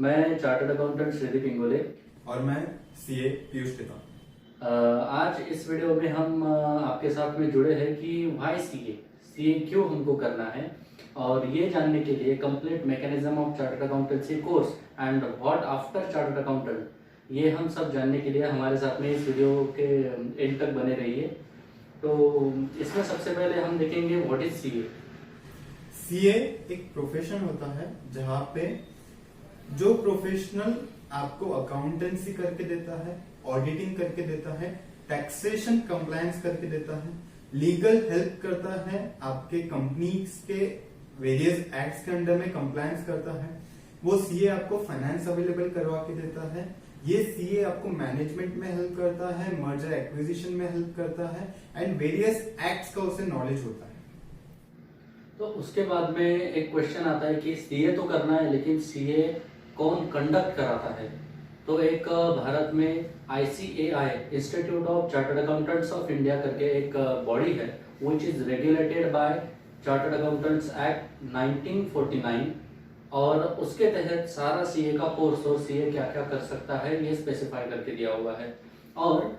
मैं chartered accountant Shreedeep पिंगोले। और मैं सीए पीयूष टिता। आज इस वीडियो में हम आपके साथ में जुड़े हैं कि वाई सीए क्यों हमको करना है, और ये जानने के लिए complete mechanism of chartered accountancy course and what after chartered accountant, ये हम सब जानने के लिए हमारे साथ में इस वीडियो के एंड तक बने रहिए। तो इसमें सबसे पहले हम देखेंगे व्हाट इज सीए। सीए एक प्रोफेशन होता है जहाँ पे जो प्रोफेशनल आपको अकाउंटेंसी करके देता है, ऑडिटिंग करके देता है, टैक्सेशन कंप्लायंस करके देता है, लीगल हेल्प करता है, आपके कंपनीज के वेरियस एक्ट्स के अंडर में कंप्लायंस करता है, वो सीए आपको फाइनेंस अवेलेबल करवा के देता है। ये सीए आपको मैनेजमेंट में हेल्प करता है, मर्जर एक्विजिशन में हेल्प करता है एंड वेरियस एक्ट्स का उसे नॉलेज होता है। तो उसके बाद में एक क्वेश्चन आता है कि सीए तो करना है, लेकिन सीए कौन कंडक्ट कराता है। तो एक भारत में ICAI institute of chartered accountants of India करके एक बॉडी है which is regulated by chartered accountants act 1949, और उसके तहत सारा सीए का कोर्स और सीए क्या क्या कर सकता है ये स्पेसिफाई करके दिया हुआ है। और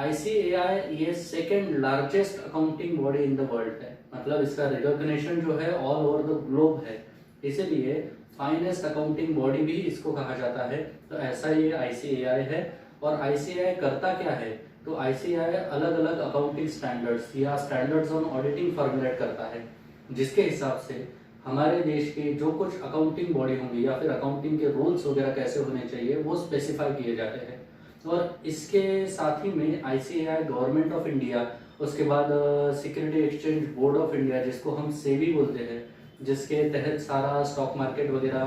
ICAI ये second largest accounting body in the world है, मतलब इसका रिकॉग्निशन जो है ऑल ओवर द ग्लोब है, इसीलिए फाइनेस्ट अकाउंटिंग बॉडी भी इसको कहा जाता है। तो ऐसा ये ICAI है। और ICAI करता क्या है, तो ICAI अलग अलग अकाउंटिंग स्टैंडर्ड्स या स्टैंडर्ड्स ऑन ऑडिटिंग फॉर्मुलेट करता है, जिसके हिसाब से हमारे देश के जो कुछ अकाउंटिंग बॉडी होंगी या फिर अकाउंटिंग के रूल्स वगैरह कैसे होने चाहिए वो स्पेसिफाई किए जाते हैं। और इसके साथ ही में ICAI गवर्नमेंट ऑफ इंडिया, उसके बाद security exchange board of India जिसको हम सेबी बोलते हैं, जिसके तहत सारा स्टॉक मार्केट वगैरह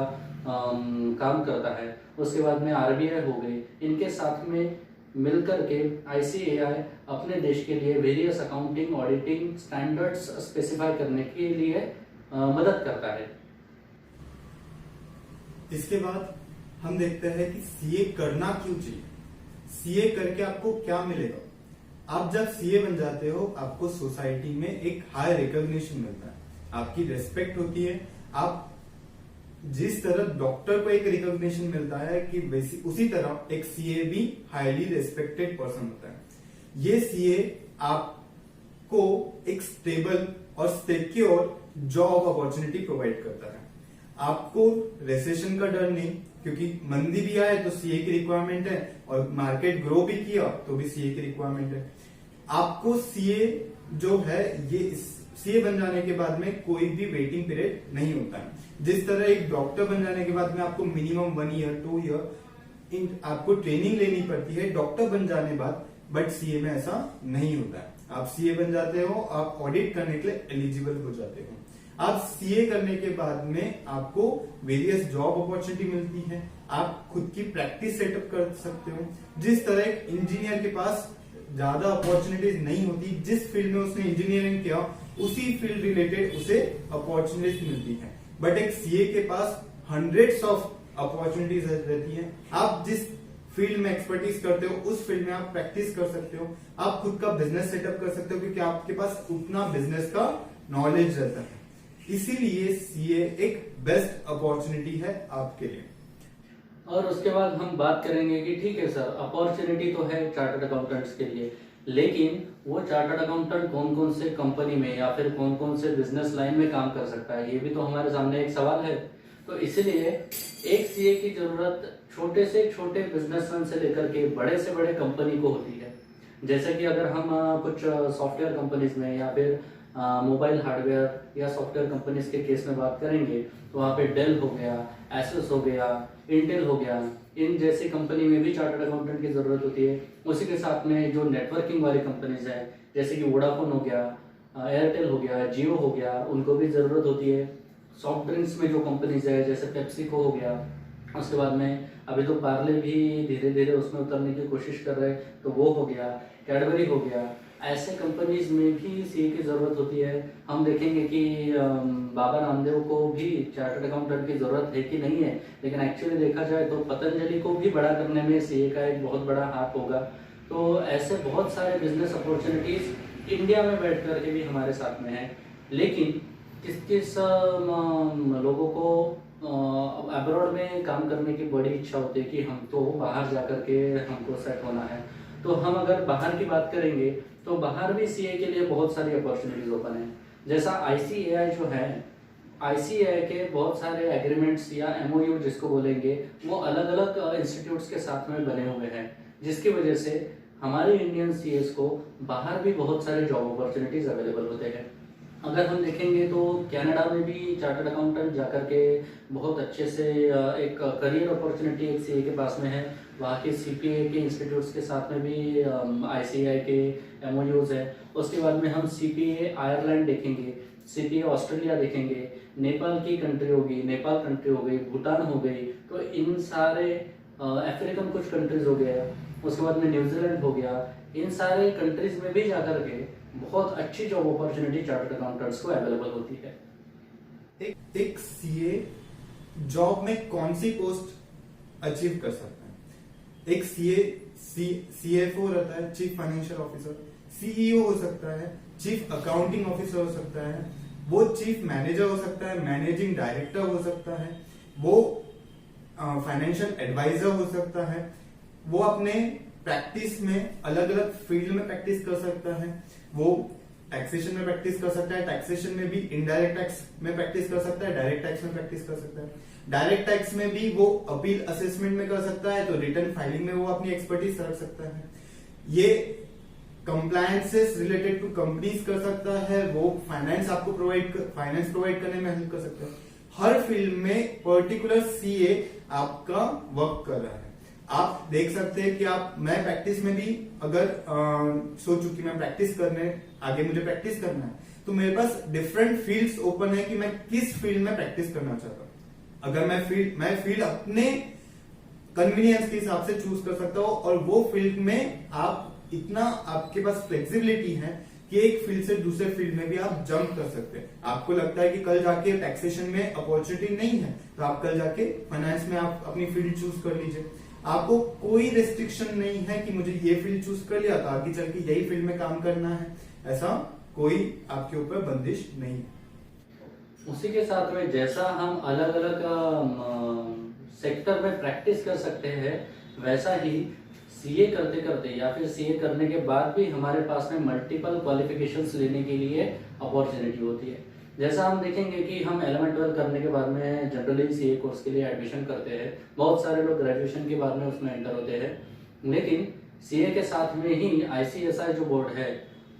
काम करता है, उसके बाद में RBI हो गई, इनके साथ में मिलकर के ICAI अपने देश के लिए various accounting auditing standards specify करने के लिए मदद करता है। इसके बाद हम देखते हैं कि सीए करना क्यों चाहिए, सीए करके आपको क्या मिलेगा। आप जब सीए बन जाते हो आपको सोसाइटी में एक हाई रिकॉग्निशन मिलता है, आपकी रेस्पेक्ट होती है। आप जिस तरह डॉक्टर को एक रिकॉग्निशन मिलता है कि वैसी उसी तरह एक सीए भी हाईली रेस्पेक्टेड पर्सन होता है। ये सीए आपको एक स्टेबल और सिक्योर जॉब अपॉर्चुनिटी प्रोवाइड करता है। आपको रिसेशन का डर नहीं, क्योंकि मंदी भी आए तो सीए की रिक्वायरमेंट है, और मार्केट ग्रो भी किया तो भी सीए की रिक्वायरमेंट है। आपको सीए जो है ये सीए बन जाने के बाद में कोई भी वेटिंग पीरियड नहीं होता है। जिस तरह एक डॉक्टर बन जाने के बाद में आपको मिनिमम 1 ईयर 2 ईयर आपको ट्रेनिंग लेनी पड़ती है डॉक्टर बन जाने बाद, बट सीए में ऐसा नहीं होता है। आप सीए बन जाते हो, आप ऑडिट करने के लिए एलिजिबल हो जाते हो। आप सीए करने के बाद में आपको वेरियस जॉब अपॉर्चुनिटी मिलती है, आप खुद की प्रैक्टिस सेटअप कर सकते हो। जिस तरह एक इंजीनियर के पास ज्यादा अपॉर्चुनिटीज नहीं होती, जिस फील्ड में उसने इंजीनियरिंग किया उसी फील्ड रिलेटेड उसे अपॉर्चुनिटीज मिलती है, बट एक सीए के पास हंड्रेड्स ऑफ अपॉर्चुनिटीज रहती है। आप जिस फील्ड में एक्सपर्टीज करते हो उस फील्ड में आप प्रैक्टिस कर सकते हो, आप खुद का बिजनेस सेटअप कर सकते हो, क्योंकि आपके पास उतना बिजनेस का नॉलेज रहता है। इसीलिए सीए एक बेस्ट अपॉर्चुनिटी है आपके लिए। और उसके बाद हम बात करेंगे कि ठीक है सर, अपॉर्चुनिटी तो है चार्टर्ड अकाउंटेंट्स के लिए, लेकिन वो चार्टर्ड अकाउंटेंट कौन कौन से कंपनी में या फिर कौन कौन से बिजनेस लाइन में काम कर सकता है, ये भी तो हमारे सामने एक सवाल है। तो इसलिए एक सीए की जरूरत छोटे से छोटे बिजनेसमैन से लेकर के बड़े से बड़े कंपनी को होती है। जैसे कि अगर हम कुछ सॉफ्टवेयर कंपनीज में या फिर मोबाइल हार्डवेयर या सॉफ्टवेयर कंपनीज के केस में बात करेंगे, तो वहाँ पे डेल हो गया, एसुस हो गया, इंटेल हो गया, इन जैसी कंपनी में भी चार्टर्ड अकाउंटेंट की जरूरत होती है। उसी के साथ में जो नेटवर्किंग वाली कंपनीज है, जैसे कि वोडाफोन हो गया, एयरटेल हो गया, जियो हो गया, उनको भी जरूरत होती है। सॉफ्ट ड्रिंक्स में जो कंपनीज है जैसे पेप्सिको हो गया, उसके बाद में अभी तो पार्ले भी धीरे धीरे उसमें उतरने की कोशिश कर रहे हैं, तो वो हो गया, कैडबरी हो गया, ऐसे कंपनीज में भी सीए की जरूरत होती है। हम देखेंगे कि बाबा रामदेव को भी चार्टर्ड अकाउंटेंट की जरूरत है कि नहीं है, लेकिन एक्चुअली देखा जाए तो पतंजलि को भी बड़ा करने में सीए का एक बहुत बड़ा हाथ होगा। तो ऐसे बहुत सारे बिजनेस अपॉर्चुनिटीज इंडिया में बैठ कर के भी हमारे साथ में है, लेकिन किस किस लोगों को अब्रॉड में काम करने की बड़ी इच्छा होती है कि हम तो बाहर जा कर के हमको सेट होना है। तो हम अगर बाहर की बात करेंगे तो बाहर भी सीए के लिए बहुत सारी अपॉर्चुनिटीज ओपन है। जैसा आईसीएआई जो है, आईसीएआई के बहुत सारे एग्रीमेंट्स या एमओयू जिसको बोलेंगे, वो अलग अलग इंस्टीट्यूट्स के साथ में बने हुए हैं, जिसकी वजह से हमारे इंडियन सीएस को बाहर भी बहुत सारे जॉब अपॉर्चुनिटीज अवेलेबल होते हैं। अगर हम देखेंगे तो कनाडा में भी चार्टर्ड अकाउंटेंट जाकर के बहुत अच्छे से एक करियर अपॉर्चुनिटी एक सीए के पास में है। वहाँ के सीपीए के इंस्टीट्यूट्स के साथ में भी आईसीएआई के एमओयूज है। उसके बाद में हम सीपीए आयरलैंड देखेंगे, सीपीए ऑस्ट्रेलिया देखेंगे, नेपाल की कंट्री होगी, नेपाल कंट्री हो गई, भूटान हो गई, तो इन सारे अफ्रीकन कुछ कंट्रीज हो गया, उसके बाद में न्यूजीलैंड हो गया। इन सारे कंट्रीज में भी जाकर के बहुत अच्छी जॉब अपॉर्चुनिटी चार्टर्ड अकाउंटेंट्स को अवेलेबल होती है। एक सीए जॉब में कौन सी पोस्ट अचीव कर सकता है? एक सीएफओ रहता है, चीफ फाइनेंशियल ऑफिसर, सीईओ हो सकता है, चीफ अकाउंटिंग ऑफिसर हो सकता है, वो चीफ मैनेजर हो सकता है, मैनेजिंग डायरेक्टर हो सकता है, वो फाइनेंशियल एडवाइजर हो सकता है, वो अपने प्रैक्टिस में अलग अलग फील्ड में प्रैक्टिस कर सकता है, वो टैक्सेशन में प्रैक्टिस कर सकता है, टैक्सेशन में भी इनडायरेक्ट टैक्स में प्रैक्टिस कर सकता है, डायरेक्ट टैक्स में प्रैक्टिस कर सकता है, डायरेक्ट टैक्स में भी वो अपील असेसमेंट में कर सकता है, तो रिटर्न फाइलिंग में वो अपनी एक्सपर्टीज रख सकता है, ये कंप्लायंसेस रिलेटेड टू कंपनीज कर सकता है, वो फाइनेंस प्रोवाइड करने में हेल्प कर सकता है। हर फील्ड में पर्टिकुलर सीए आपका वर्क कर रहा है। आप देख सकते हैं कि मैं प्रैक्टिस में भी अगर सोचूं कि मैं प्रैक्टिस करने आगे मुझे प्रैक्टिस करना है, तो मेरे पास डिफरेंट फील्ड्स ओपन है कि मैं किस फील्ड में प्रैक्टिस करना चाहता हूं। अगर मैं फील्ड अपने कन्वीनियंस के हिसाब से चूज कर सकता हूं, और वो फील्ड में आपके पास फ्लेक्सिबिलिटी है कि एक फील्ड से दूसरे फील्ड में भी आप जंप कर सकते हैं। आपको लगता है कि कल जाके टैक्सेशन में अपॉर्चुनिटी नहीं है, तो आप कल जाके फाइनेंस में आप अपनी फील्ड चूज कर लीजिए। आपको कोई रेस्ट्रिक्शन नहीं है कि मुझे ये फील्ड चूज कर लिया तो आगे चल के यही फील्ड में काम करना है, ऐसा कोई आपके ऊपर बंदिश नहीं है। उसी के साथ में जैसा हम अलग अलग सेक्टर में प्रैक्टिस कर सकते हैं, वैसा ही सीए करते करते या फिर सीए करने के बाद भी हमारे पास में मल्टीपल क्वालिफिकेशंस लेने के लिए अपॉर्चुनिटी होती है। जैसा हम देखेंगे कि हम 11-12 करने के बाद में जनरली सीए कोर्स के लिए एडमिशन करते हैं। बहुत सारे लोग ग्रेजुएशन के बाद में उसमें एंटर होते हैं, लेकिन सीए के साथ में ही आईसीएसआई जो बोर्ड है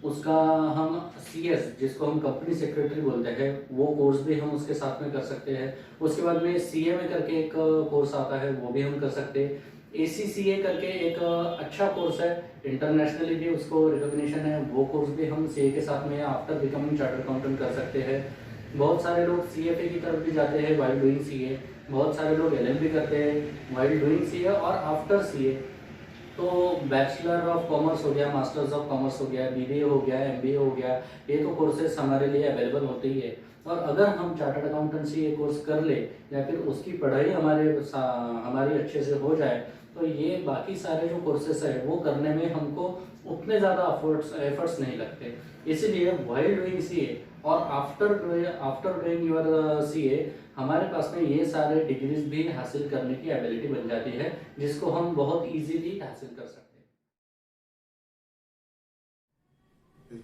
उसका हम सीएस, जिसको हम कंपनी सेक्रेटरी बोलते हैं, वो कोर्स भी हम उसके साथ में कर सकते हैं। उसके बाद में सीए में करके एक कोर्स आता है, वो भी हम कर सकते हैं। ACCA करके एक अच्छा कोर्स है, इंटरनेशनली भी उसको रिकॉग्निशन है, वो कोर्स भी हम सीए के साथ में आफ्टर बिकमिंग चार्टर्ड अकाउंटेंट कर सकते हैं। बहुत सारे लोग CFA की तरफ भी जाते हैं वाइल डूइंग सीए, बहुत सारे लोग LLB करते हैं वाइल डूइंग सीए और आफ्टर सीए। तो बैचलर ऑफ कॉमर्स हो गया, मास्टर्स ऑफ कॉमर्स हो गया, BBA हो गया, MBA हो गया, ये तो कोर्सेस हमारे लिए अवेलेबल होते ही है। और अगर हम चार्टर्ड अकाउंटेंसी ये कोर्स कर ले या फिर उसकी पढ़ाई हमारी अच्छे से हो जाए, तो ये बाकी सारे जो कोर्सेस है वो करने में हमको उतने ज़्यादा एफर्ट्स नहीं लगते। इसीलिए व्हाइल डूइंग सीए और आफ्टर डूइंग योर सीए हमारे पास में ये सारे डिग्रीज भी हासिल करने की एबिलिटी बन जाती है, जिसको हम बहुत इजीली हासिल कर सकते हैं।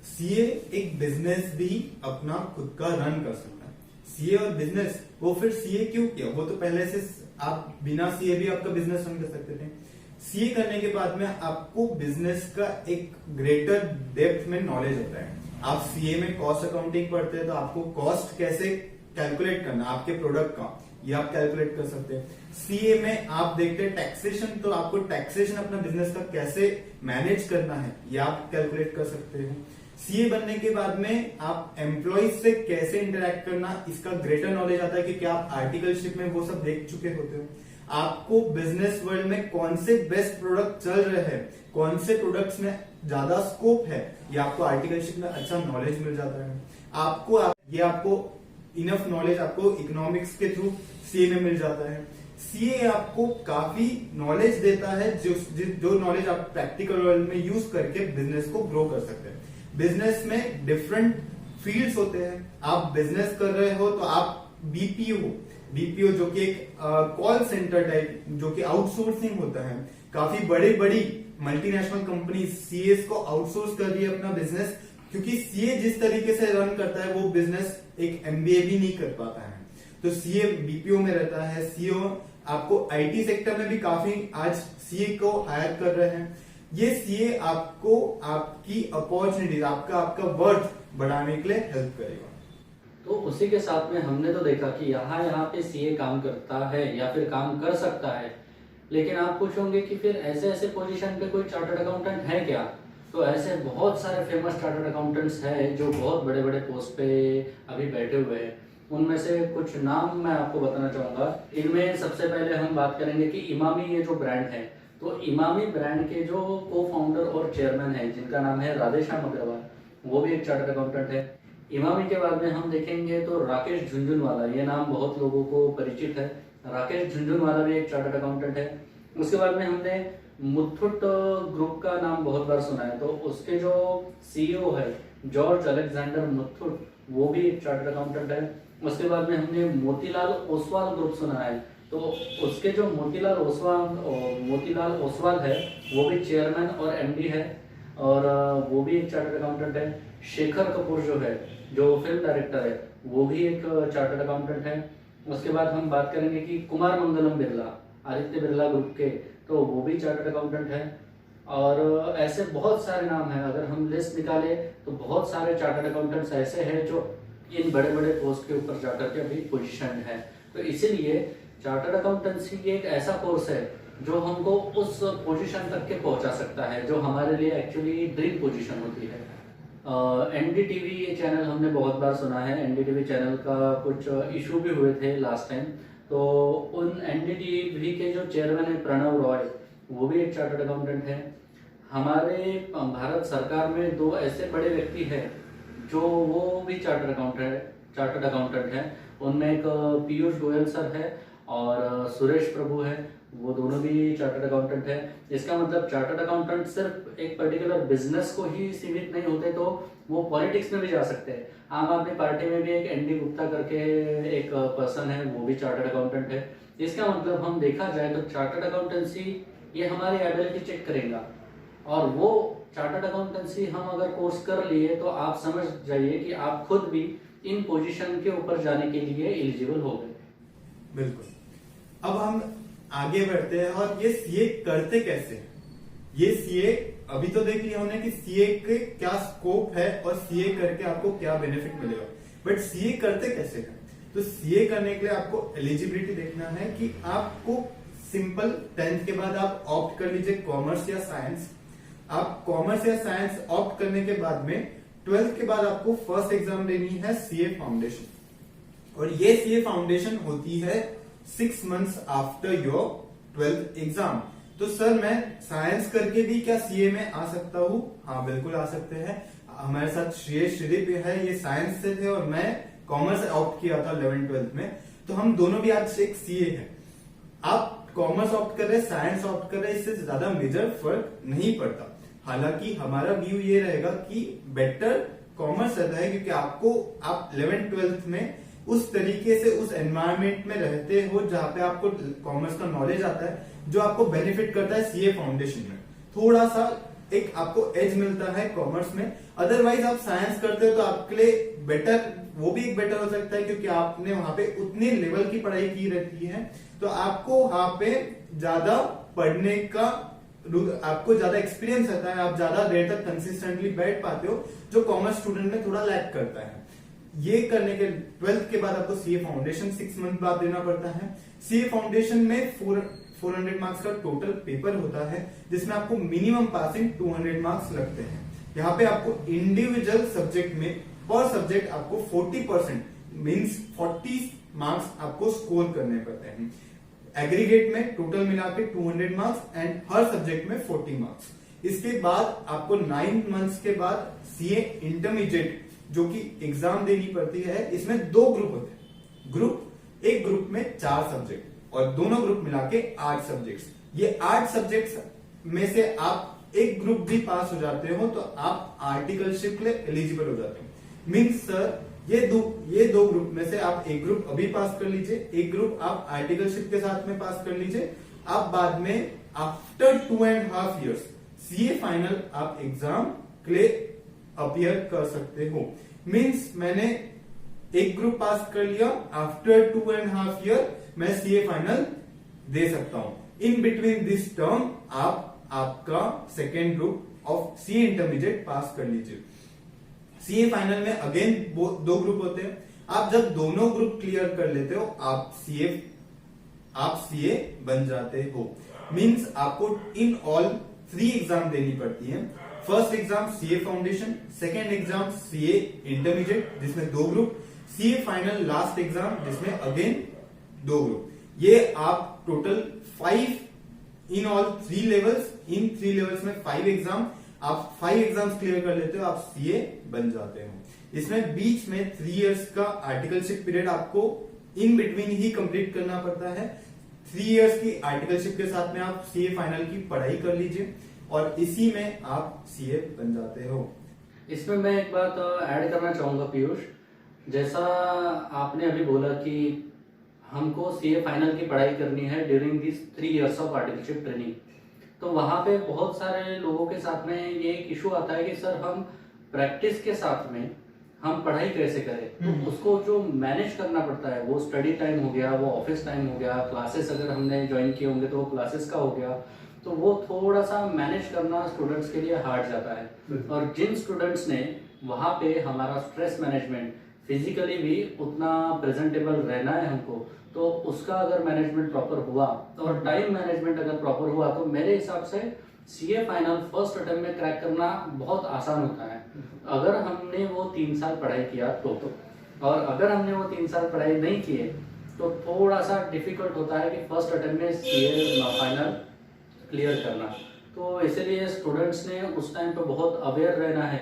सीए एक बिजनेस भी अपना खुद का रन कर सकता है। सीए और बिजनेस, वो फिर सीए क्यों किया? वो तो पहले से आप बिना सीए भी आपका बिजनेस रन कर सकते थे। सीए करने के बाद में आपको बिजनेस का एक ग्रेटर डेप्थ में नॉलेज होता है। आप सीए में कॉस्ट अकाउंटिंग पढ़ते हैं तो आपको कॉस्ट कैसे कैलकुलेट करना आपके प्रोडक्ट का, ये आप कैलकुलेट कर सकते हैं। सीए में आप देखते हैं टैक्सेशन, तो आपको टैक्सेशन अपना बिजनेस का कैसे मैनेज करना है ये आप कैलकुलेट कर सकते हैं। सीए बनने के बाद में आप एम्प्लॉइज से कैसे इंटरेक्ट करना, इसका ग्रेटर नॉलेज आता है क्योंकि आप आर्टिकलशिप में वो सब देख चुके होते हो। आपको बिजनेस वर्ल्ड में कौन से बेस्ट प्रोडक्ट चल रहे हैं, कौन से प्रोडक्ट्स में ज्यादा स्कोप है, ये आपको आर्टिकलशिप में अच्छा नॉलेज मिल जाता है। आपको इनफ नॉलेज आपको इकोनॉमिक्स के थ्रू सीए में मिल जाता है। सीए आपको काफी नॉलेज देता है जो नॉलेज आप प्रैक्टिकल वर्ल्ड में यूज करके बिजनेस को ग्रो कर सकते हैं। बिजनेस में डिफरेंट फील्ड्स होते हैं। आप बिजनेस कर रहे हो तो आप बीपीओ बीपीओ जो कि एक कॉल सेंटर टाइप जो कि आउटसोर्सिंग होता है, काफी बड़ी बड़ी मल्टीनेशनल कंपनी सीएस को आउटसोर्स कर रही है अपना बिजनेस, क्योंकि सीए जिस तरीके से रन करता है वो बिजनेस एक एमबीए भी नहीं कर पाता है। तो सीए बीपीओ में रहता है। सीओ आपको आईटी सेक्टर में भी काफी आज सीए को हायर कर रहे हैं। ये सीए आपको आपकी अपॉर्चुनिटी, आपका वर्थ बढ़ाने के लिए हेल्प करेगा। तो उसी के साथ में हमने तो देखा कि यहाँ पे सीए काम करता है या फिर काम कर सकता है, लेकिन आप पूछोगे कि फिर ऐसे ऐसे पोजीशन पे कोई चार्टर्ड अकाउंटेंट है क्या? तो ऐसे बहुत सारे फेमस चार्टर्ड अकाउंटेंट्स हैं जो बहुत बड़े बड़े पोस्ट पे अभी बैठे हुए हैं। उनमें से कुछ नाम मैं आपको बताना चाहूंगा। इनमें सबसे पहले हम बात करेंगे कि इमामी ये जो ब्रांड है, तो इमामी ब्रांड के जो को फाउंडर और चेयरमैन है जिनका नाम है राधेश्याम अग्रवाल, वो भी एक चार्टर्ड अकाउंटेंट है। इमामी के बाद में हम देखेंगे तो राकेश झुंझुनवाला, ये नाम बहुत लोगों को परिचित है। राकेश झुंझुनवाला भी एक चार्टर्ड अकाउंटेंट है। उसके बाद में हमने मुथुट ग्रुप का नाम बहुत बार सुना है, तो उसके जो सीईओ है जॉर्ज अलेक्जेंडर मुथुट, वो भी एक चार्टर्ड अकाउंटेंट है। उसके बाद में हमने मोतीलाल ओसवाल ग्रुप सुना है, तो उसके जो मोतीलाल ओसवाल है वो भी चेयरमैन और एमडी है, और वो भी एक चार्टर्ड अकाउंटेंट है। शेखर कपूर जो है, जो फिल्म डायरेक्टर है, वो भी एक चार्टर्ड अकाउंटेंट है। उसके बाद हम बात करेंगे कि कुमार मंगलम बिरला, आदित्य बिरला ग्रुप के, तो वो भी चार्टर्ड अकाउंटेंट है। और ऐसे बहुत सारे नाम हैं, अगर हम लिस्ट निकाले तो बहुत सारे चार्टर्ड अकाउंटेंट्स ऐसे हैं जो इन बड़े बड़े पोस्ट के ऊपर जाकर के अभी पोजीशन है। तो इसीलिए चार्टर्ड अकाउंटेंसी एक ऐसा कोर्स है जो हमको उस पोजीशन तक के पहुंचा सकता है जो हमारे लिए एक्चुअली ड्रीम पोजीशन होती है। एनडीटीवी ये चैनल हमने बहुत बार सुना है। एनडीटीवी चैनल का कुछ इशू भी हुए थे लास्ट टाइम, तो उन एनडीटीवी के जो चेयरमैन है प्रणव रॉय, वो भी एक चार्टर्ड अकाउंटेंट है। हमारे भारत सरकार में दो ऐसे बड़े व्यक्ति हैं जो वो भी चार्टर्ड अकाउंटेंट है। उनमें एक पीयूष गोयल सर है और सुरेश प्रभु है, वो दोनों भी चार्टर्ड अकाउंटेंट है। इसका मतलब चार्टर्ड अकाउंटेंट सिर्फ एक पर्टिकुलर बिजनेस को ही सीमित नहीं होते, तो वो पॉलिटिक्स में भी जा सकते हैं। आम आदमी पार्टी में भी एक एनडी गुप्ता करके एक पर्सन है, वो भी चार्टर्ड अकाउंटेंट है। इसका मतलब हम देखा जाए तो चार्टर्ड अकाउंटेंसी ये हमारी एबिलिटी चेक करेगा, और वो चार्टर्ड अकाउंटेंसी हम अगर कोर्स कर लिए तो आप समझ जाइए कि आप खुद भी इन पोजीशन के ऊपर जाने के लिए एलिजिबल हो गए। बिल्कुल। अब हम आगे बढ़ते हैं, और ये सीए करते कैसे हैं? ये सीए अभी तो देख लिया हमने कि सीए के क्या स्कोप है और सीए करके आपको क्या बेनिफिट मिलेगा, बट सीए करते कैसे हैं? तो सीए करने के लिए आपको एलिजिबिलिटी देखना है कि आपको सिंपल 10th के बाद आप ऑप्ट कर लीजिए कॉमर्स या साइंस। आप कॉमर्स या साइंस ऑप्ट करने के बाद में 12th के बाद आपको फर्स्ट एग्जाम देनी है सीए फाउंडेशन, और ये सीए फाउंडेशन होती है 6 months after your 12th exam. तो सर मैं साइंस करके भी क्या सीए में आ सकता हूँ? हाँ बिल्कुल आ सकते हैं। हमारे साथ श्रेयस श्रीदीप है, ये साइंस से थे और मैं कॉमर्स ऑप्ट किया था 11th-12th में, तो हम दोनों भी आज एक सीए हैं। आप कॉमर्स ऑप्ट कर रहे, साइंस ऑप्ट कर रहे, इससे ज्यादा मेजर फर्क नहीं पड़ता। हालांकि हमारा व्यू ये रहेगा कि बेटर कॉमर्स रहता है, क्योंकि आप 11th-12th में उस तरीके से उस एनवायरमेंट में रहते हो जहां पे आपको कॉमर्स का नॉलेज आता है, जो आपको बेनिफिट करता है सीए फाउंडेशन में। थोड़ा सा एक आपको एज मिलता है कॉमर्स में। अदरवाइज आप साइंस करते हो तो आपके लिए बेटर, वो भी एक बेटर हो सकता है, क्योंकि आपने वहां पे उतने लेवल की पढ़ाई की रहती है, तो आपको वहां पे ज्यादा पढ़ने का, आपको ज्यादा एक्सपीरियंस रहता है, आप ज्यादा देर तक कंसिस्टेंटली बैठ पाते हो, जो कॉमर्स स्टूडेंट में थोड़ा लैक करता है। ये करने के 12th के बाद आपको सीए फाउंडेशन 6 मंथ बाद देना पड़ता है। सीए फाउंडेशन में 400 मार्क्स का टोटल पेपर होता है, जिसमें आपको मिनिमम पासिंग 200 मार्क्स लगते हैं। यहाँ पे आपको इंडिविजुअल सब्जेक्ट में पर सब्जेक्ट आपको 40% मीन्स 40 मार्क्स आपको स्कोर करने पड़ते हैं। एग्रीगेट में टोटल मिला के 200 मार्क्स एंड हर सब्जेक्ट में 40 मार्क्स। इसके बाद आपको 9 मंथ्स के बाद सीए इंटरमीडिएट जो कि एग्जाम देनी पड़ती है। इसमें 2 ग्रुप होते हैं। एक ग्रुप में 4 सब्जेक्ट और दोनों ग्रुप मिला के 8 सब्जेक्ट्स। ये 8 सब्जेक्ट्स में से आप एक ग्रुप भी पास हो जाते हो तो आप आर्टिकलशिप के लिए एलिजिबल हो जाते हो। मीन्स सर ये दो ग्रुप में से आप एक ग्रुप अभी पास कर लीजिए, एक ग्रुप आप आर्टिकलशिप के साथ में पास कर लीजिए। आप बाद में आफ्टर 2.5 years सीए फाइनल आप एग्जाम के लिए अपीयर कर सकते हो। मींस मैंने एक ग्रुप पास कर लिया, आफ्टर 2.5 year मैं सीए फाइनल दे सकता हूं। इन बिटवीन दिस टर्म आप आपका second group of CA intermediate pass कर लीजिए। सीए फाइनल में अगेन दो ग्रुप होते हैं। आप जब दोनों ग्रुप क्लियर कर लेते हो आप सीए बन जाते हो। मींस आपको इन ऑल 3 एग्जाम देनी पड़ती है। First exam CA foundation, second exam CA intermediate जिसमें 2 group, CA final last exam जिसमें अगेन 2 ग्रुप। ये आप total 5 in all 3 levels, in 3 levels में 5 एग्जाम, आप 5 एग्जाम्स क्लियर कर लेते हो आप सीए बन जाते हो। इसमें बीच में 3 इयर्स का आर्टिकलशिप पीरियड आपको इन बिटवीन ही कंप्लीट करना पड़ता है। 3 इयर्स की आर्टिकलशिप के साथ में आप सीए फाइनल की पढ़ाई कर लीजिए और इसी में आप सीए बन जाते हो। इसमें मैं एक बात ऐड करना चाहूंगा पीयूष, जैसा आपने अभी बोला कि हमको सीए फाइनल की पढ़ाई करनी है during this 3 years of articleship training, तो वहां पे बहुत सारे लोगों के साथ में ये एक इशू आता है कि सर हम प्रैक्टिस के साथ में हम पढ़ाई कैसे करें। तो उसको जो मैनेज करना पड़ता है, वो स्टडी टाइम हो गया, वो ऑफिस टाइम हो गया, क्लासेस अगर हमने ज्वाइन किए होंगे तो वो क्लासेस का हो गया, तो वो थोड़ा सा मैनेज करना स्टूडेंट्स के लिए हार्ड जाता है। और जिन स्टूडेंट्स ने वहाँ पे हमारा स्ट्रेस मैनेजमेंट, फिजिकली भी उतना प्रेजेंटेबल रहना है हमको, तो उसका अगर मैनेजमेंट प्रॉपर हुआ और टाइम मैनेजमेंट अगर प्रॉपर हुआ तो मेरे हिसाब से सीए फाइनल फर्स्ट अटेम्प्ट में क्रैक करना बहुत आसान होता है, अगर हमने वो 3 साल पढ़ाई किया तो। और अगर हमने वो 3 साल पढ़ाई नहीं किए तो थोड़ा सा डिफिकल्ट होता है कि फर्स्ट अटेम्प्ट में सीए फाइनल क्लियर करना। तो इसलिए स्टूडेंट्स ने उस टाइम पे बहुत अवेयर रहना है,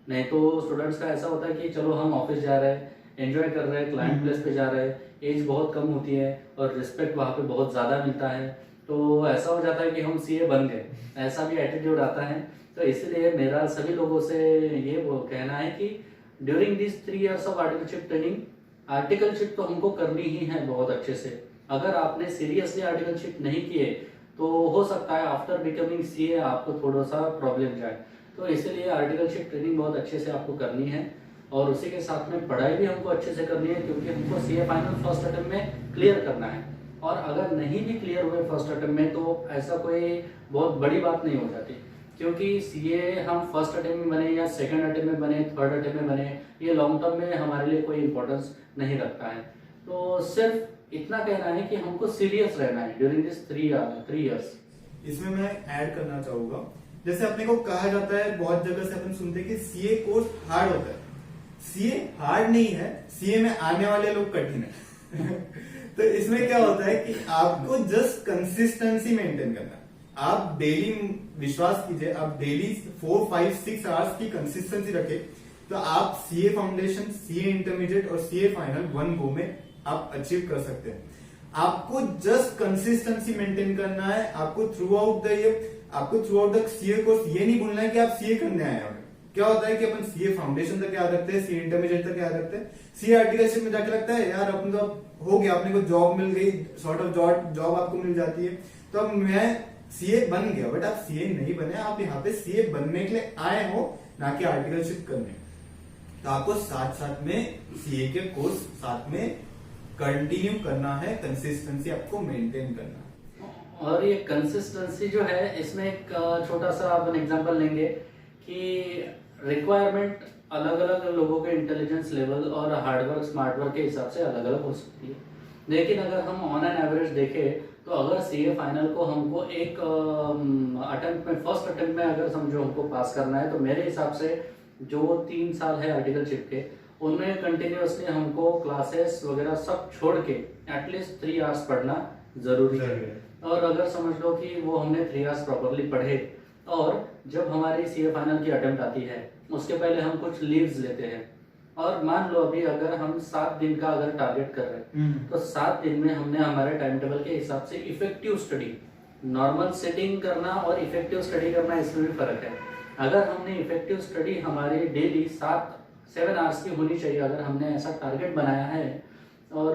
नहीं तो स्टूडेंट्स का ऐसा होता है कि चलो हम ऑफिस जा रहे हैं, एंजॉय कर रहे हैं, क्लाइंट प्लेस पे जा रहे हैं, एज बहुत कम होती है और रिस्पेक्ट वहाँ पे बहुत ज़्यादा मिलता है, तो ऐसा हो जाता है कि हम सीए बन गए, ऐसा भी एटीट्यूड आता है। तो इसलिए मेरा सभी लोगों से ये कहना है कि during this 3 years of articleship training, articleship तो हमको करनी ही है बहुत अच्छे से। अगर आपने सीरियसली आर्टिकलशिप नहीं किए तो हो सकता है आफ्टर बिकमिंग सीए आपको थोड़ा सा प्रॉब्लम जाए। तो इसलिए आर्टिकलशिप ट्रेनिंग बहुत अच्छे से आपको करनी है और उसी के साथ में पढ़ाई भी हमको अच्छे से करनी है, क्योंकि हमको सीए फाइनल फर्स्ट अटेम्प्ट में क्लियर करना है। और अगर नहीं भी क्लियर हुए फर्स्ट अटेम्प्ट में तो ऐसा कोई बहुत बड़ी बात नहीं हो जाती, क्योंकि सीए हम फर्स्ट अटेम्प्ट में बने या सेकंड अटेम्प्ट में बने, थर्ड अटेम्प्ट में बने, ये लॉन्ग टर्म में हमारे लिए कोई इंपॉर्टेंस नहीं रखता है। तो सिर्फ इतना कहना है कि हमको सीरियस रहना है ड्यूरिंग दिस 3 इयर्स। इसमें मैं ऐड करना चाहूंगा, जैसे अपने को कहा जाता है, बहुत जगह से अपन सुनते हैं कि सीए कोर्स हार्ड होता है। सीए हार्ड नहीं है, सीए में आने वाले लोग कठिन है। तो इसमें क्या होता है कि आपको जस्ट कंसिस्टेंसी मेंटेन करना है। आप डेली, विश्वास कीजिए, आप डेली 4, 5, 6 आवर्स की कंसिस्टेंसी रखें तो आप सीए फाउंडेशन, सीए इंटरमीडिएट और सीए फाइनल 1 गो में आप अचीव कर सकते हैं। आपको जस्ट कंसिस्टेंसी मेंटेन करना है। आपको through out the CA course ये नहीं भूलना है कि आप सीए करने आए हैं। क्या होता है कि अपन सीए फाउंडेशन तक याद रखते हैं, सीए इंटरमीडिएट तक याद रखते हैं, सीए आर्टिकलशिप में जाके लगता है यार अपन तो हो गया, अपने को जॉब मिल गई, सॉर्ट ऑफ जॉब आपको मिल जाती है, तो अब मैं सीए बन गया। बट आप सीए नहीं बने, आप यहाँ पे सीए बनने के लिए आए हो, ना कि आर्टिकलशिप करने। तो आपको साथ साथ में सीए के कोर्स साथ में कंटिन्यू करना है, कंसिस्टेंसी आपको मेंटेन करना है। और ये कंसिस्टेंसी जो है, इसमें एक छोटा सा अपन एग्जांपल लेंगे कि रिक्वायरमेंट अलग अलग लोगों के इंटेलिजेंस लेवल और हार्डवर्क, स्मार्ट वर्क के हिसाब से अलग अलग हो सकती है। लेकिन अगर हम ऑन एन एवरेज देखें तो अगर सीए फाइनल को हमको एक अटेम्प्ट में, फर्स्ट अटेम्प्ट में अगर समझो हमको पास करना है, तो मेरे हिसाब से जो 3 साल है आर्टिकलशिप के, उनमें कंटिन्यूअसली हमको क्लासेस वगैरह सब छोड़ के एटलीस्ट 3 आवर्स पढ़ना जरूरी है। और अगर समझ लो कि वो हमने 3 आवर्स प्रॉपरली पढ़े और जब हमारी सीए फाइनल की अटेम्प्ट आती है उसके पहले हम कुछ लीव्स लेते हैं, और मान लो अभी अगर हम 7 दिन का अगर टारगेट कर रहे हैं तो 7 दिन में हमने हमारे टाइम टेबल के हिसाब से इफेक्टिव स्टडी, नॉर्मल सेटिंग करना और इफेक्टिव स्टडी करना, इसमें भी फर्क है। अगर हमने इफेक्टिव स्टडी हमारी डेली 7 आवर्स की होनी चाहिए। अगर हमने ऐसा टारगेट बनाया है और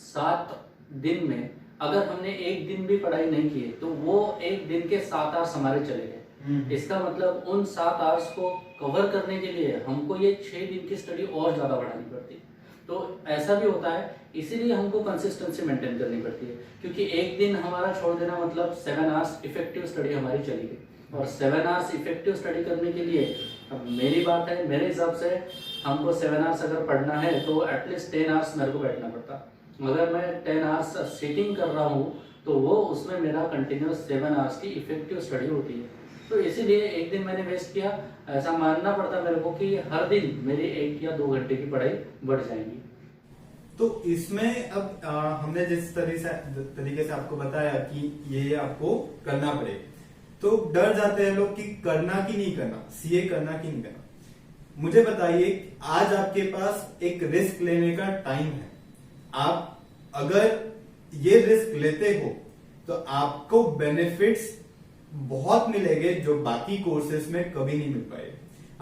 7 दिन में अगर हमने एक दिन भी पढ़ाई नहीं की तो वो एक दिन के 7 आवर्स हमारे चले गए। इसका मतलब उन 7 आवर्स को कवर करने के लिए हमको ये 6 दिन की स्टडी और ज़्यादा बढ़ानी पड़ती है। तो ऐसा भी होता है, इसीलिए हमको कंसिस्टेंसी मेंटेन करनी पड़ती है, क्योंकि एक दिन हमारा छोड़ देना मतलब 7 आवर्स इफेक्टिव स्टडी हमारी चली गई। और 7 आवर्स इफेक्टिव स्टडी करने के लिए, अब मेरी बात है, मेरे हिसाब से हमको 7 आवर्स अगर पढ़ना है तो एटलीस्ट 10 आवर्स मेरे को बैठना पड़ता। अगर मैं 10 आवर्स सीटिंग कर रहा हूँ तो वो उसमें मेरा कंटिन्यूस 7 आवर्स की इफेक्टिव स्टडी होती है। तो इसीलिए एक दिन मैंने वेस्ट किया, ऐसा मानना पड़ता मेरे को कि हर दिन मेरी 1 या 2 घंटे की पढ़ाई बढ़ जाएगी। तो इसमें अब हमने जिस तरीके से आपको बताया कि ये आपको करना पड़ेगा, तो डर जाते हैं लोग कि करना कि नहीं करना, सीए करना कि नहीं करना। मुझे बताइए, आज आपके पास एक रिस्क लेने का टाइम है। आप अगर ये रिस्क लेते हो तो आपको बेनिफिट्स बहुत मिलेंगे जो बाकी कोर्सेज में कभी नहीं मिल पाए।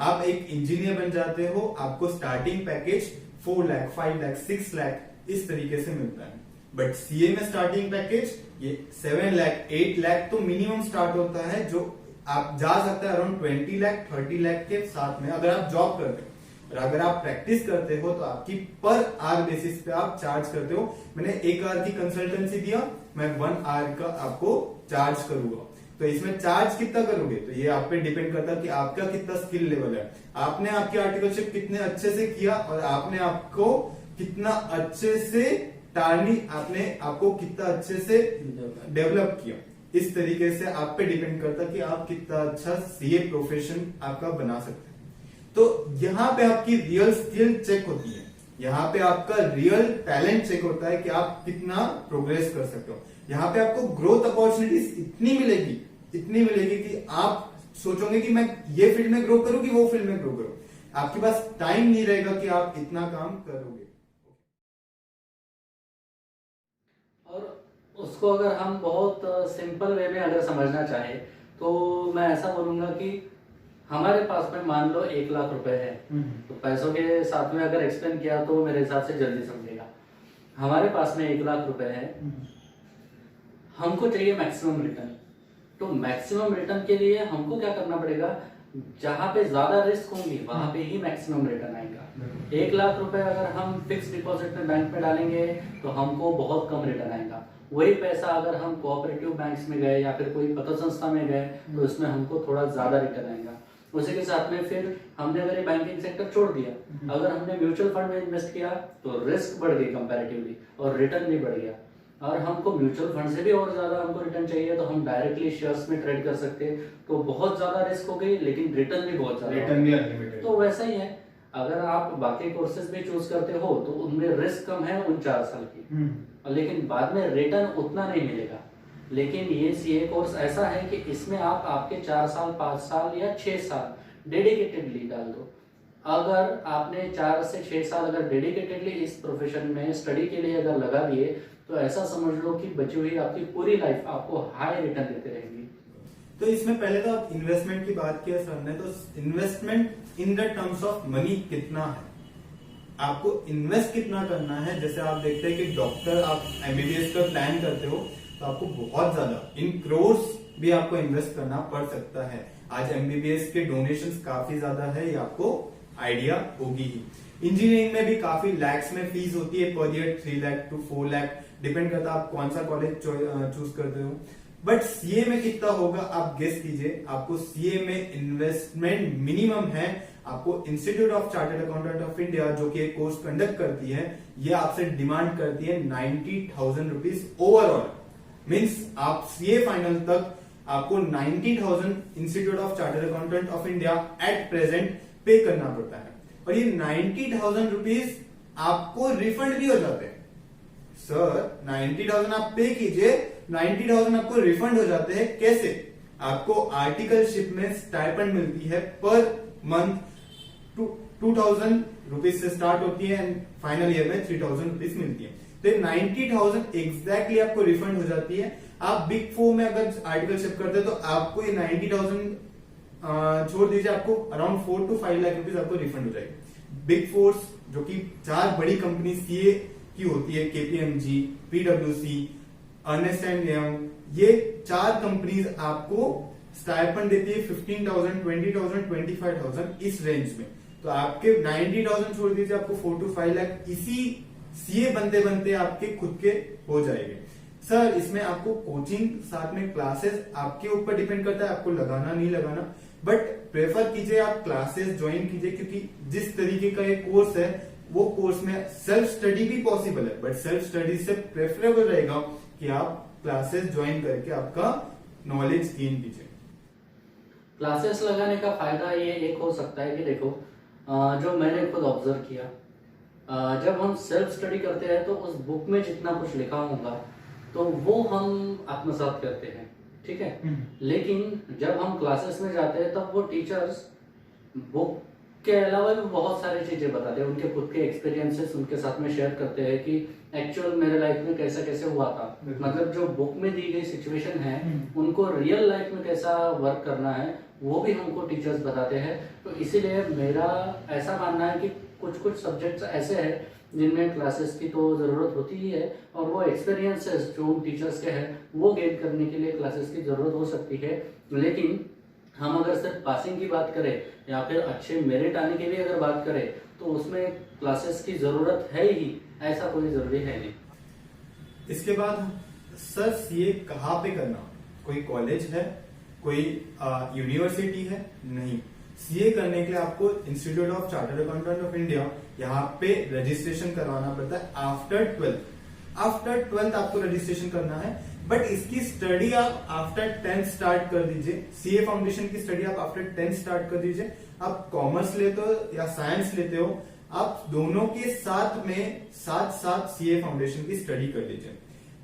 आप एक इंजीनियर बन जाते हो, आपको स्टार्टिंग पैकेज 4 लाख, 5 लाख, 6 लाख इस तरीके से मिलता है। बट सीए में स्टार्टिंग पैकेज ये 7 लाख, 8 लाख तो मिनिमम स्टार्ट होता है, जो आप जा सकते हैं अराउंड 20 लाख, 30 लाख के साथ में अगर आप जॉब करते हो। और अगर आप प्रैक्टिस करते हो तो आपकी पर आवर बेसिस पे आप चार्ज करते हो। मैंने 1 आवर की कंसल्टेंसी दिया, मैं 1 आवर का आपको चार्ज करूंगा। तो इसमें चार्ज कितना करोगे तो ये आप पे डिपेंड करता है कि आपका कितना स्किल लेवल है, आपने आपकी आर्टिकलशिप कितने अच्छे से किया और आपने आपको कितना अच्छे से आपने आपको कितना अच्छे से डेवलप किया। इस तरीके से आप पे डिपेंड करता है कि आप कितना अच्छा सीए प्रोफेशन आपका बना सकते हैं। तो यहाँ पे आपकी रियल स्किल चेक होती है, यहाँ पे आपका रियल टैलेंट चेक होता है कि आप कितना प्रोग्रेस कर सकते हो। यहाँ पे आपको ग्रोथ अपॉर्चुनिटीज इतनी मिलेगी कि आप सोचोगे कि मैं ये फील्ड में ग्रो करूं कि वो फील्ड में ग्रो करूं। आपके पास टाइम नहीं रहेगा कि आप इतना काम करोगे। और उसको अगर हम बहुत सिंपल वे में अगर समझना चाहे तो मैं ऐसा बोलूंगा कि हमारे पास में मान लो 1 लाख रुपए है, तो पैसों के साथ में अगर एक्सप्लेन किया तो मेरे हिसाब से जल्दी समझेगा। हमारे पास में 1 लाख रुपए है, हमको चाहिए मैक्सिमम रिटर्न। तो मैक्सिमम रिटर्न के लिए हमको क्या करना पड़ेगा, जहां पे ज्यादा रिस्क होंगी वहां पे ही मैक्सिमम रिटर्न आएगा। 1 लाख रुपए अगर हम फिक्स डिपॉजिट में बैंक में डालेंगे तो हमको बहुत कम रिटर्न आएगा। वही पैसा अगर हम कोऑपरेटिव बैंक्स में गए या फिर कोई पत्र संस्था में गए तो इसमें हमको थोड़ा ज्यादा रिटर्न आएगा। उसी के साथ में फिर हमने अगर ये बैंकिंग सेक्टर छोड़ दिया, अगर हमने म्यूचुअल फंड में इन्वेस्ट किया तो रिस्क बढ़ गई कंपैरेटिवली और रिटर्न भी बढ़ गया। और हमको म्यूचुअल फंड से भी और ज्यादा हमको रिटर्न चाहिए तो हम डायरेक्टली शेयर्स में ट्रेड कर सकते हैं, तो बहुत ज्यादा रिस्क हो गई लेकिन रिटर्न भी बहुत ज्यादा, रिटर्न भी अनलिमिटेड। तो वैसा ही है, अगर आप बाकी कोर्सेज भी चूज करते हो तो उनमें रिस्क कम है उन 4 साल की, लेकिन बाद में रिटर्न उतना नहीं मिलेगा। लेकिन ये सीए कोर्स ऐसा है कि इसमें आप आपके 4 साल, 5 साल या 6 साल डेडिकेटेडली डाल दो। अगर आपने 4 से 6 साल अगर डेडिकेटेडली इस प्रोफेशन में स्टडी के लिए अगर लगा दिए तो ऐसा समझ लो कि बची हुई आपकी पूरी लाइफ आपको हाई रिटर्न देते रहेंगी। तो इसमें पहले तो आप इन्वेस्टमेंट की बात किया सर ने, तो investment in the terms of money कितना है, आपको इन्वेस्ट कितना करना है। जैसे आप देखते हैं कि डॉक्टर आप एमबीबीएस का प्लान करते हो तो आपको बहुत ज्यादा इन क्रोर्स भी आपको इन्वेस्ट करना पड़ सकता है। आज एमबीबीएस के डोनेशंस काफी ज्यादा है, ये आपको आइडिया होगी ही। इंजीनियरिंग में भी काफी लैक्स में फीस होती है पर year, 3 lakh to 4 lakh, depend करता है आप कौन सा कॉलेज चूज करते हो। बट सीए में कितना होगा आप गेस कीजिए। आपको सीए में इन्वेस्टमेंट मिनिमम है, आपको institute of chartered accountant of India जो कि एक कोर्स कंडक्ट करती है, ये आपसे डिमांड करती है 90,000 रुपीज ओवरऑल। मीन्स आप सीए फाइनल तक आपको 90,000 institute of chartered accountant of India at present पे करना पड़ता है। और ये 90,000 रुपीज आपको रिफंड भी हो जाते हैं। सर 90,000 आप पे कीजिए, 90,000 आपको रिफंड हो जाते हैं। कैसे? आपको आर्टिकलशिप में स्टाइपेंड मिलती है पर मंथ 2,000 रुपीज से स्टार्ट होती है एंड फाइनल ईयर में 3,000 रुपीज मिलती है। तो 90,000 एग्जैक्टली आपको रिफंड हो जाती है। आप बिग 4 में अगर आर्टिकलशिप करते हैं तो आपको ये 90,000 छोड़ दीजिए, आपको अराउंड 4 to 5 लाख रुपीज आपको रिफंड हो जाएगी। बिग फोर्स जो कि 4 बड़ी कंपनी सीए की होती है, केपीएमजी, पीडब्ल्यूसी, अर्नेस्ट एंड यंग, ये 4 कंपनीज आपको स्टाइपेंड देती है 15,000, 20,000, 25,000 इस रेंज में। तो आपके 90,000 छोड़ दीजिए, आपको 4 to 5 लाख इसी सीए बनते बनते आपके खुद के हो जाएंगे। सर इसमें आपको कोचिंग साथ में क्लासेस आपके ऊपर डिपेंड करता है, आपको लगाना नहीं लगाना, बट प्रेफर कीजिए आप क्लासेस ज्वाइन कीजिए, क्योंकि जिस तरीके का ये कोर्स है वो कोर्स में सेल्फ स्टडी भी पॉसिबल है, बट सेल्फ स्टडी से प्रेफरेबल रहेगा कि आप क्लासेस ज्वाइन करके आपका नॉलेज गेन कीजिए। क्लासेस लगाने का फायदा ये एक हो सकता है कि देखो, जो मैंने खुद ऑब्जर्व किया, जब हम सेल्फ स्टडी करते हैं तो उस बुक में जितना कुछ लिखा होगा तो वो हम आत्मसात करते हैं, ठीक है। लेकिन जब हम क्लासेस में जाते हैं तब वो टीचर्स बुक के अलावा भी बहुत सारी चीजें बताते हैं, उनके खुद के एक्सपीरियंसेस उनके साथ में शेयर करते हैं कि एक्चुअल मेरे लाइफ में कैसा कैसे हुआ था, मतलब जो बुक में दी गई सिचुएशन है उनको रियल लाइफ में कैसा वर्क करना है वो भी हमको टीचर्स बताते हैं। तो इसीलिए मेरा ऐसा मानना है कि कुछ कुछ सब्जेक्ट्स ऐसे हैं जिनमें क्लासेस की तो ज़रूरत होती ही है, और वो एक्सपीरियंसेस जो टीचर्स के हैं वो गेन करने के लिए क्लासेस की ज़रूरत हो सकती है। लेकिन हम अगर सिर्फ पासिंग की बात करें या फिर अच्छे मेरिट आने की भी अगर बात करें तो उसमें क्लासेस की ज़रूरत है ही, ऐसा कोई ज़रूरी है नहीं। इसके बाद सर सीए कहाँ पे करना, कोई कॉलेज है, कोई यूनिवर्सिटी है? नहीं, सीए करने के लिए आपको institute of chartered accountant of India यहाँ पे रजिस्ट्रेशन करवाना पड़ता है आफ्टर 12th। आफ्टर 12th आपको रजिस्ट्रेशन करना है, बट इसकी स्टडी आप आफ्टर 10th स्टार्ट कर दीजिए। सीए फाउंडेशन की स्टडी आप आफ्टर 10th स्टार्ट कर दीजिए। आप कॉमर्स लेते हो या साइंस लेते हो, आप दोनों के साथ में साथ साथ सीए फाउंडेशन की स्टडी कर लीजिए।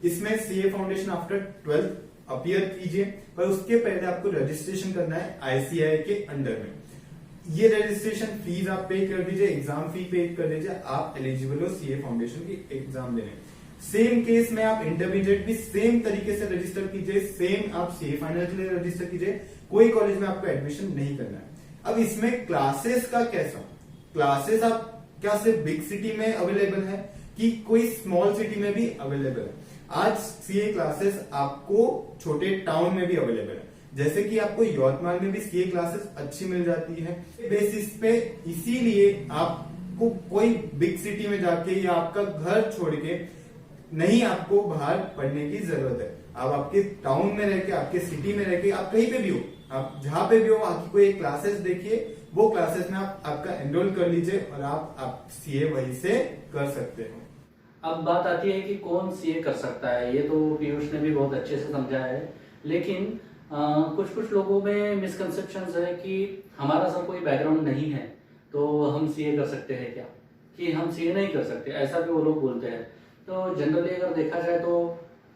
इसमें CA foundation after 12th appear कीजिए, पर उसके पहले आपको रजिस्ट्रेशन करना है आईसीएआई के अंडर में। ये रजिस्ट्रेशन फीस आप पे कर दीजिए, एग्जाम फी पे कर दीजिए, आप एलिजिबल हो सीए फाउंडेशन की एग्जाम देने। सेम केस में आप इंटरमीडिएट भी सेम तरीके से रजिस्टर कीजिए, सेम आप सीए फाइनल के लिए रजिस्टर कीजिए। कोई कॉलेज में आपको एडमिशन नहीं करना है। अब इसमें क्लासेस का कैसा, क्लासेस आप क्या सिर्फ बिग सिटी में अवेलेबल है कि कोई स्मॉल सिटी में भी अवेलेबल है? आज सीए क्लासेस आपको छोटे टाउन में भी अवेलेबल है, जैसे कि आपको यवतमाल में भी सीए क्लासेस अच्छी मिल जाती है बेसिस पे। इसीलिए आपको कोई बिग सिटी में जाके या आपका घर छोड़ के नहीं आपको बाहर पढ़ने की जरूरत है। आप आपके टाउन में रह के, आपके सिटी में रह के, आप कहीं पे भी हो, आप जहां पे भी हो, आपकी कोई क्लासेस देखिए, वो क्लासेस में आप आपका एनरोल कर लीजिए और आप सीए वहीं से कर सकते हो। अब बात आती है कि कौन सीए कर सकता है, ये तो पीयूष ने भी बहुत अच्छे से समझाया है। लेकिन कुछ कुछ लोगों में मिसकंसेप्शंस है कि हमारा सर कोई बैकग्राउंड नहीं है तो हम सीए कर सकते हैं क्या, कि हम सीए नहीं कर सकते, ऐसा भी वो लोग बोलते हैं। तो जनरली अगर देखा जाए तो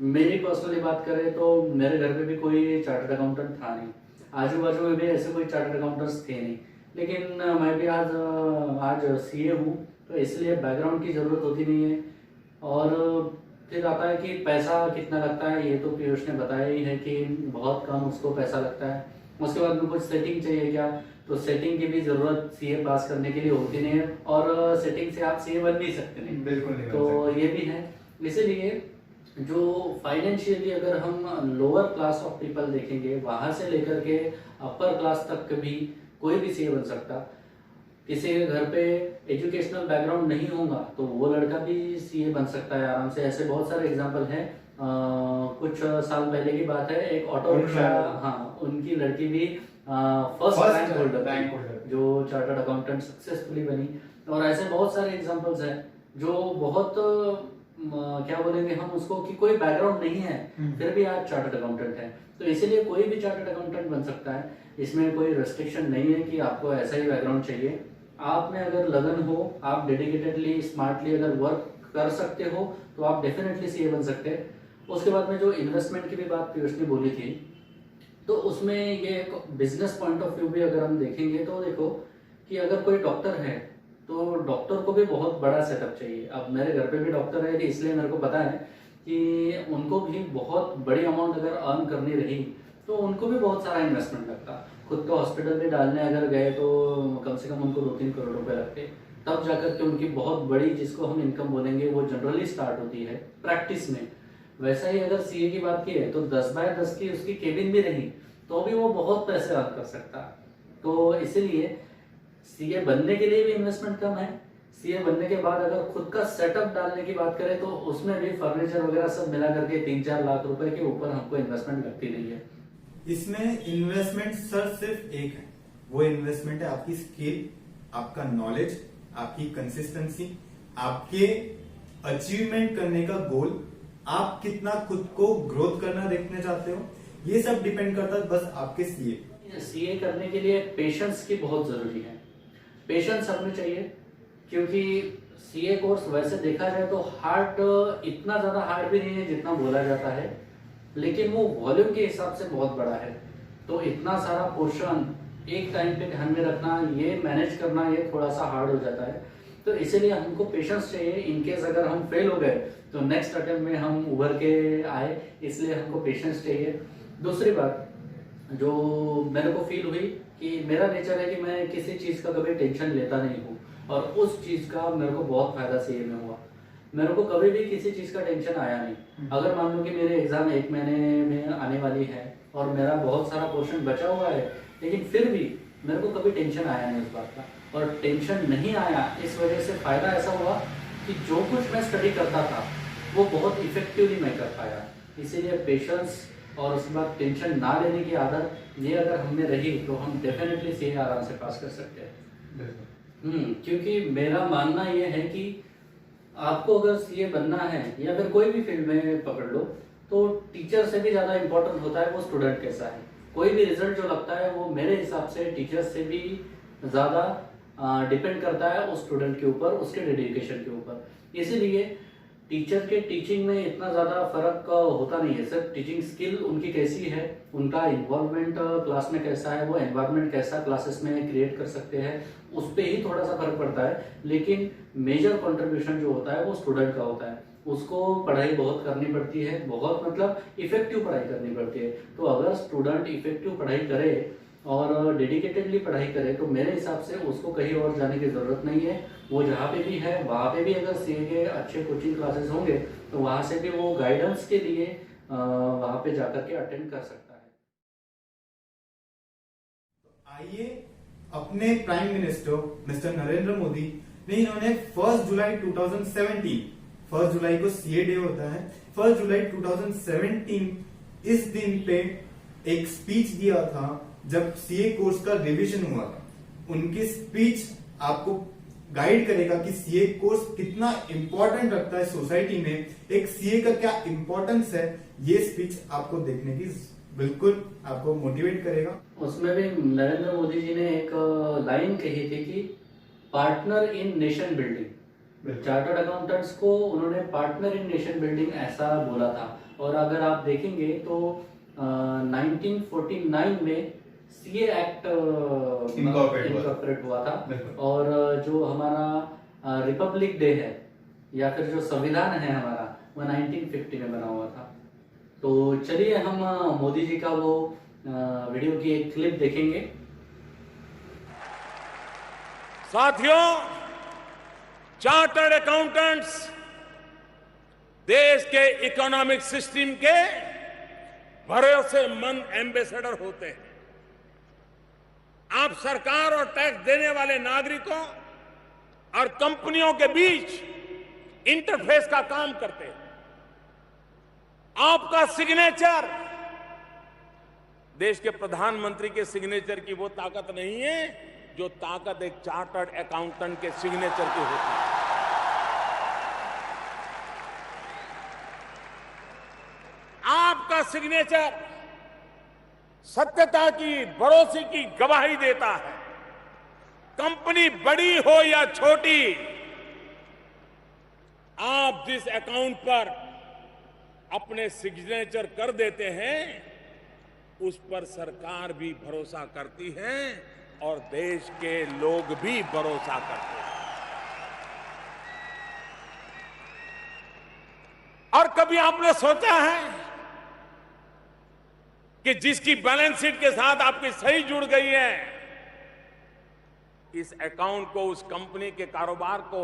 मेरी पर्सनली बात करें तो मेरे घर पे भी कोई चार्टर्ड अकाउंटेंट था नहीं, आजू बाजू में भी ऐसे कोई चार्टर्ड अकाउंटेंट्स थे नहीं, लेकिन मैं भी आज सीए हूँ तो इसलिए बैकग्राउंड की ज़रूरत होती नहीं है। और फिर आता है कि पैसा कितना लगता है, ये तो पीयूष ने बताया ही है कि बहुत कम उसको पैसा लगता है। उसके बाद में कुछ सेटिंग चाहिए क्या, तो सेटिंग की भी ज़रूरत सीए पास करने के लिए होती नहीं है, और सेटिंग से आप सीए बन भी सकते नहीं, बिल्कुल नहीं तो ये भी है। इसीलिए जो फाइनेंशियली अगर हम लोअर क्लास ऑफ पीपल देखेंगे, वहाँ से लेकर के अपर क्लास तक भी कोई भी सीए बन सकता। किसी के घर पे एजुकेशनल बैकग्राउंड नहीं होगा तो वो लड़का भी सीए बन सकता है आराम से। ऐसे बहुत सारे एग्जांपल हैं। कुछ साल पहले की बात है, एक ऑटो रिक्शा, हाँ, उनकी लड़की भी फर्स्ट रैंक होल्डर जो चार्टर्ड अकाउंटेंट सक्सेसफुली बनी। और ऐसे बहुत सारे एग्जांपल्स हैं जो बहुत क्या बोलेंगे हम उसको कि कोई बैकग्राउंड नहीं है फिर भी आज चार्टर्ड अकाउंटेंट है। तो इसीलिए कोई भी चार्टर्ड अकाउंटेंट बन सकता है, इसमें कोई रेस्ट्रिक्शन नहीं है कि आपको ऐसा ही बैकग्राउंड चाहिए। आप में अगर लगन हो, आप डेडिकेटेडली स्मार्टली अगर वर्क कर सकते हो तो आप डेफिनेटली सीए बन सकते हैं। उसके बाद में जो इन्वेस्टमेंट की भी बात पीयूष ने बोली थी, तो उसमें ये एक बिजनेस पॉइंट ऑफ व्यू भी अगर हम देखेंगे तो देखो कि अगर कोई डॉक्टर है तो डॉक्टर को भी बहुत बड़ा सेटअप चाहिए। अब मेरे घर पे भी डॉक्टर है, इसलिए मेरे को पता है कि उनको भी बहुत बड़ी अमाउंट अगर अर्न करनी रही तो उनको भी बहुत सारा इन्वेस्टमेंट लगता। खुद का हॉस्पिटल भी डालने अगर गए तो कम से कम उनको 2-3 करोड़ रुपए लगते। तब जाकर के उनकी बहुत बड़ी, जिसको हम इनकम बोलेंगे, वो जनरली स्टार्ट होती है प्रैक्टिस में। वैसा ही अगर सीए की बात की है तो 10 बाय 10 की उसकी केबिन भी रही तो भी वो बहुत पैसे अर्न कर सकता है। तो इसीलिए सीए बनने के लिए भी इन्वेस्टमेंट कम है। सीए बनने के बाद अगर खुद का सेटअप डालने की बात करें तो उसमें भी फर्नीचर वगैरह सब मिला करके 3-4 लाख रुपए के ऊपर हमको इन्वेस्टमेंट लगती रही है। इसमें इन्वेस्टमेंट सर सिर्फ एक है, वो इन्वेस्टमेंट है आपकी स्किल, आपका नॉलेज, आपकी कंसिस्टेंसी, आपके अचीवमेंट करने का गोल, आप कितना खुद को ग्रोथ करना देखना चाहते हो, ये सब डिपेंड करता है बस आपके सीए। सीए करने के लिए पेशेंस की बहुत जरूरी है। पेशेंस हमें चाहिए क्योंकि सीए कोर्स वैसे देखा जाए तो हार्ड, इतना ज्यादा हार्ड भी नहीं है जितना बोला जाता है, लेकिन वो वॉल्यूम के हिसाब से बहुत बड़ा है। तो इतना सारा पोर्शन एक टाइम पे ध्यान में रखना, ये मैनेज करना, ये थोड़ा सा हार्ड हो जाता है। तो इसीलिए हमको पेशेंस चाहिए। इनकेस अगर हम फेल हो गए तो नेक्स्ट अटेम्प्ट में हम उभर के आए, इसलिए हमको पेशेंस चाहिए। दूसरी बात जो मेरे को फील हुई कि मेरा नेचर है कि मैं किसी चीज़ का कभी टेंशन लेता नहीं हूँ, और उस चीज़ का मेरे को बहुत फायदा सीए में हुआ। मेरे को कभी भी किसी चीज़ का टेंशन आया नहीं। अगर मान लो कि मेरे एग्जाम 1 महीने में आने वाली है और मेरा बहुत सारा पोर्शन बचा हुआ है, लेकिन फिर भी मेरे को कभी टेंशन आया नहीं उस बात का। और टेंशन नहीं आया इस वजह से फायदा ऐसा हुआ कि जो कुछ मैं स्टडी करता था वो बहुत इफेक्टिवली मैं कर पाया। इसीलिए पेशेंस और उसके बाद टेंशन ना लेने की आदत, ये अगर हमें रही तो हम डेफिनेटली सीए आराम से पास कर सकते हैं। क्योंकि मेरा मानना ये है कि आपको अगर सीए बनना है या फिर कोई भी फील्ड में पकड़ लो, तो टीचर से भी ज्यादा इंपॉर्टेंट होता है वो स्टूडेंट कैसा है। कोई भी रिजल्ट जो लगता है वो मेरे हिसाब से टीचर से भी ज्यादा डिपेंड करता है उस स्टूडेंट के ऊपर, उसके डेडिकेशन के ऊपर। इसीलिए टीचर के टीचिंग में इतना ज़्यादा फर्क होता नहीं है। सिर्फ टीचिंग स्किल उनकी कैसी है, उनका इन्वॉल्वमेंट क्लास में कैसा है, वो एनवायरनमेंट कैसा क्लासेस में क्रिएट कर सकते हैं, उस पर ही थोड़ा सा फर्क पड़ता है। लेकिन मेजर कंट्रीब्यूशन जो होता है वो स्टूडेंट का होता है। उसको पढ़ाई बहुत करनी पड़ती है, बहुत मतलब इफेक्टिव पढ़ाई करनी पड़ती है। तो अगर स्टूडेंट इफेक्टिव पढ़ाई करे और डेडिकेटेडली पढ़ाई करे तो मेरे हिसाब से उसको कहीं और जाने की ज़रूरत नहीं है। वो जहाँ पे भी है वहाँ पे भी अगर सीए के अच्छे कोचिंग क्लासेस होंगे तो वहाँ से भी वो गाइडेंस के लिए वहाँ पे जाकर के अटेंड कर सकता है। आइए, अपने prime minister mister Narendra Modi ने इन्होंने 1 जुलाई 2017, 1 जुलाई को सीए डे होता है, 1 जुलाई 2017 इस दिन पे एक स्पीच दिया था जब सीए कोर्स का रिवीजन हुआ था। उनकी स्पीच आपको गाइड करेगा कि सीए कोर्स कितना इंपॉर्टेंट रखता है सोसाइटी में, एक सीए का क्या इंपॉर्टेंस है। ये स्पीच आपको देखने की बिल्कुल आपको मोटिवेट करेगा। उसमें भी नरेंद्र मोदी जी ने एक लाइन कही थी कि partner in nation building. Chartered accountants को उन्होंने पार्टनर इन नेशन बिल्डिंग ऐसा बोला था। और अगर आप देखेंगे तो 1949 में सीए एक्ट इनकॉर्पोरेट हुआ था। और जो हमारा रिपब्लिक डे है या फिर जो संविधान है हमारा, वो 1950 में बना हुआ था। तो चलिए हम मोदी जी का वो वीडियो की एक क्लिप देखेंगे। साथियों, चार्टर्ड अकाउंटेंट्स देश के इकोनॉमिक सिस्टम के भरोसेमंद एम्बेसडर होते हैं। आप सरकार और टैक्स देने वाले नागरिकों और कंपनियों के बीच इंटरफेस का काम करते हैं। आपका सिग्नेचर देश के प्रधानमंत्री के सिग्नेचर की वो ताकत नहीं है जो ताकत एक चार्टर्ड अकाउंटेंट के सिग्नेचर की होती है। आपका सिग्नेचर सत्यता की, भरोसे की गवाही देता है। कंपनी बड़ी हो या छोटी, आप जिस अकाउंट पर अपने सिग्नेचर कर देते हैं उस पर सरकार भी भरोसा करती है और देश के लोग भी भरोसा करते हैं। और कभी आपने सोचा है कि जिसकी बैलेंस शीट के साथ आपकी सही जुड़ गई है इस अकाउंट को, उस कंपनी के कारोबार को,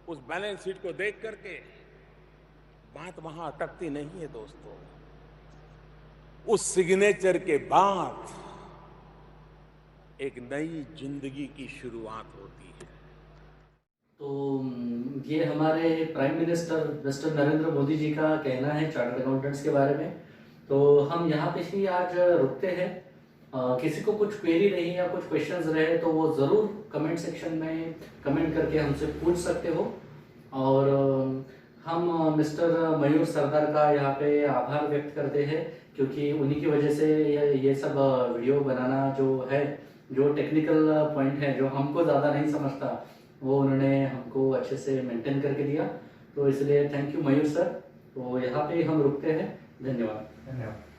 उस बैलेंस शीट को देख करके बात वहां अटकती नहीं है दोस्तों। उस सिग्नेचर के बाद एक नई जिंदगी की शुरुआत होती है। तो ये हमारे prime minister mister Narendra Modi ji का कहना है चार्टर्ड अकाउंटेंट्स के बारे में। तो हम यहाँ पे ही आज रुकते हैं। किसी को कुछ क्वेरी रही या कुछ क्वेश्चंस रहे तो वो ज़रूर कमेंट सेक्शन में कमेंट करके हमसे पूछ सकते हो। और हम मिस्टर मयूर सरदार का यहाँ पे आभार व्यक्त करते हैं, क्योंकि उन्हीं की वजह से ये सब वीडियो बनाना जो है, जो टेक्निकल पॉइंट है जो हमको ज़्यादा नहीं समझता, वो उन्होंने हमको अच्छे से मेंटेन करके दिया। तो इसलिए थैंक यू मयूर सर। तो यहाँ पे हम रुकते हैं। धन्यवाद।